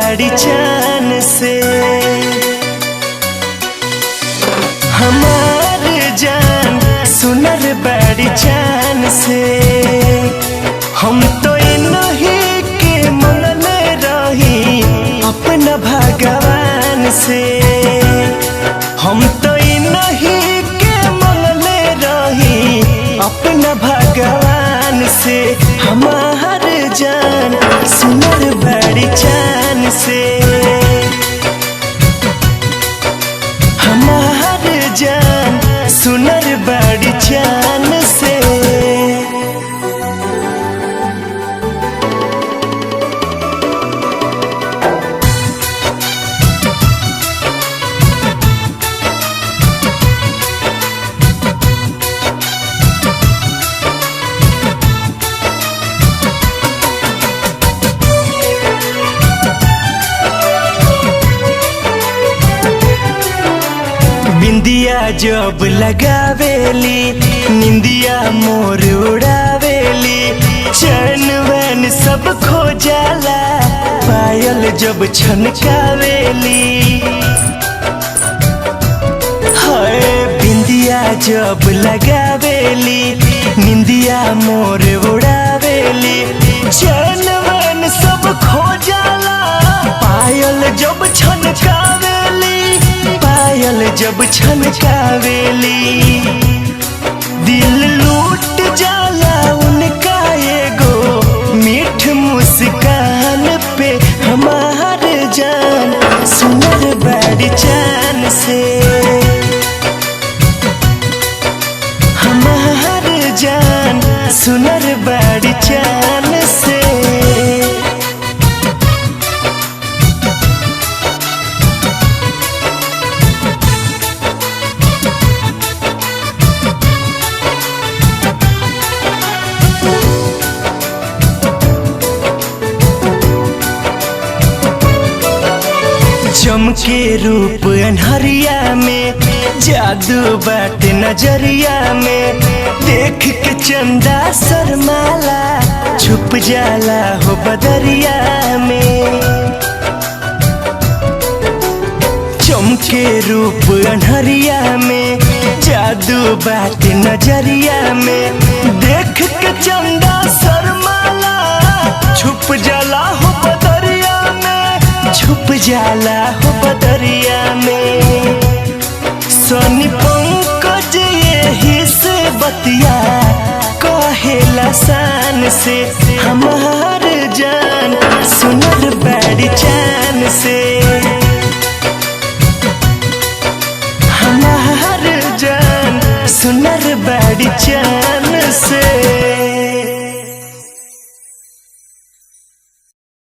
बड़ी चान से। हमार जान सुनर बड़ी चान से। हम तो नहीं के मनले रही अपना भगवान से। हम तो नहीं के मनले रही अपना भगवान से। हमार जान सुनर बड़ी चान से। हमार जान सुनर बड़ी चान से। बिंदिया जब लगावेली निंदिया मोर उड़ावेली। चैन वैन सब खो जाला पायल जब छनकावेली। हाय बिंदिया जब लगावेली निंदिया मोर उड़ावेली। चैन वैन सब खो जाला पायल जब छनकावेली। पायल जब छनकावेली दिल लूट जाला उनका एगो मीठ मुस्कान पे। हमार जान सुनर बड़ी चान से। हमार जान सुनर बड़ी चान से। चमके रूप अनहरिया में जादू बाटे नजरिया में। देख के चंदा शर्माला छुप जाला हो बदरिया में। चमके रूप अनहरिया में जादू बाटे नजरिया में। देख के चंदा शर्माला छुप जाला हो बदरिया में। छुप जाला हो बदरिया में। सोनी पंकज यही से बतिया कहेला शान से। हमार जान सुनर बड़ी चान से। हमार जान सुनर बड़ी चान से।